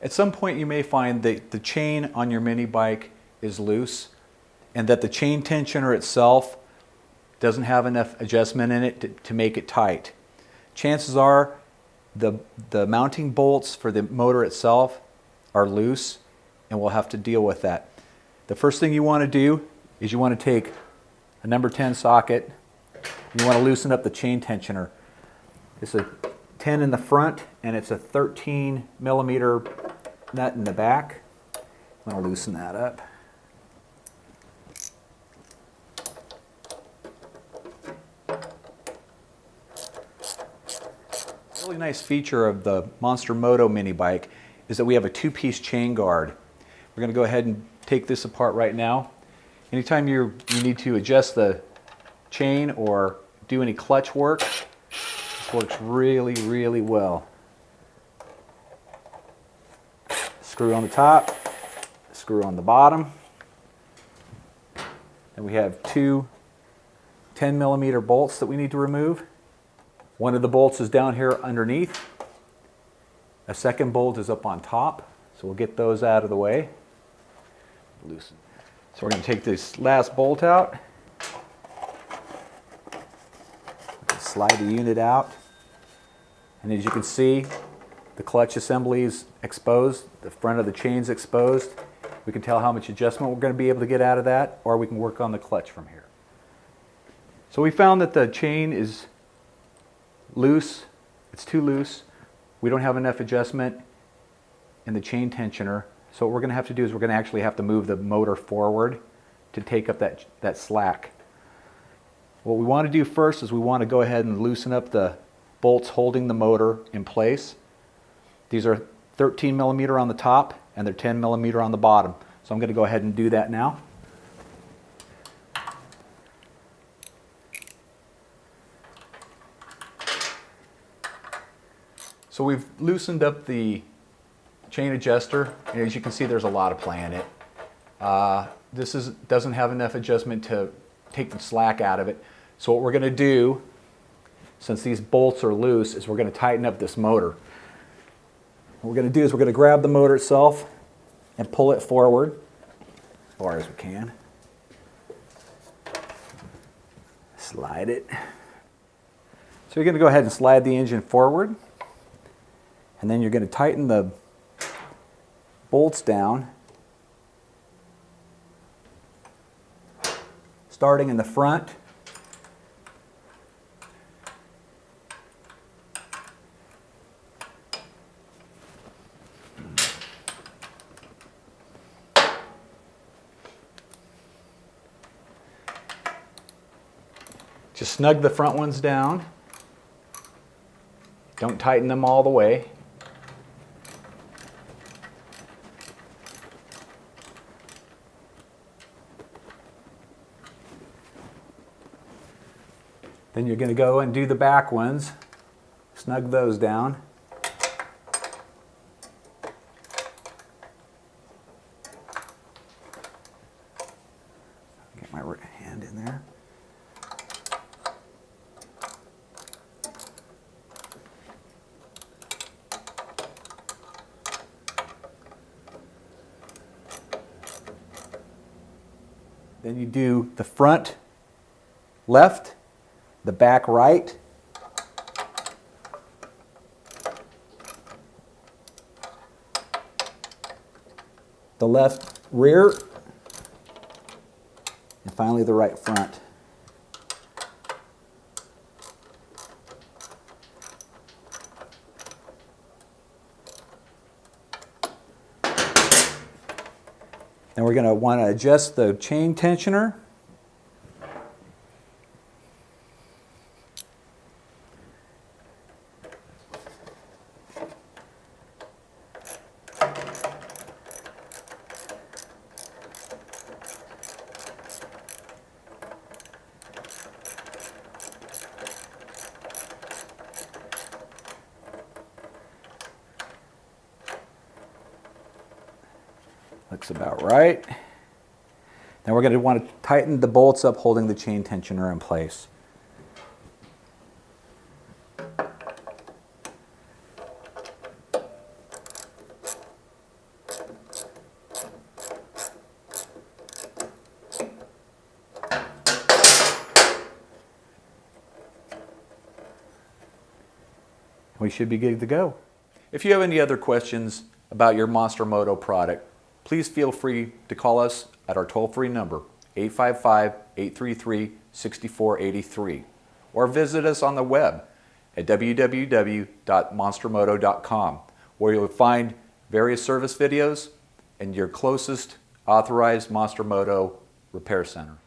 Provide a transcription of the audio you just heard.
At some point you may find that the chain on your mini bike is loose and that the chain tensioner itself doesn't have enough adjustment in it to make it tight. Chances are the mounting bolts for the motor itself are loose and we'll have to deal with that. The first thing you want to do is you want to take a number 10 socket. You want to loosen up the chain tensioner. It's a 10 in the front and it's a 13 millimeter nut in the back. I'm going to loosen that up. A really nice feature of the Monster Moto mini bike is that we have a two-piece chain guard. We're going to go ahead and take this apart right now. Anytime you need to adjust the chain or do any clutch work, this works really, really well. Screw on the top, screw on the bottom. And we have two 10 millimeter bolts that we need to remove. One of the bolts is down here underneath. A second bolt is up on top, so we'll get those out of the way. Loosen. So we're going to take this last bolt out. Slide the unit out. And as you can see, the clutch assembly is exposed, the front of the chain's exposed. We can tell how much adjustment we're going to be able to get out of that, or we can work on the clutch from here. So we found that the chain is loose, it's too loose. We don't have enough adjustment in the chain tensioner. So what we're going to have to do is we're going to actually have to move the motor forward to take up that slack. What we want to do first is we want to go ahead and loosen up the bolts holding the motor in place. These are 13 millimeter on the top and they're 10 millimeter on the bottom. So I'm going to go ahead and do that now. So we've loosened up the chain adjuster, and as you can see there's a lot of play in it. This doesn't have enough adjustment to take the slack out of it. So what we're going to do, since these bolts are loose, is we're going to tighten up this motor. What we're going to do is we're going to grab the motor itself and pull it forward as far as we can. Slide it. So you're going to go ahead and slide the engine forward, and then you're going to tighten the bolts down, starting in the front. Just snug the front ones down. Don't tighten them all the way. Then you're going to go and do the back ones. Snug those down. Get my hand in there. Then you do the front left, the back right, the left rear, and finally the right front. Then we're going to want to adjust the chain tensioner. Looks about right. Now we're going to want to tighten the bolts up holding the chain tensioner in place. we should be good to go. If you have any other questions about your Monster Moto product, please feel free to call us at our toll-free number, 855-833-6483, or visit us on the web at www.monstermoto.com, where you'll find various service videos and your closest authorized Monster Moto repair center.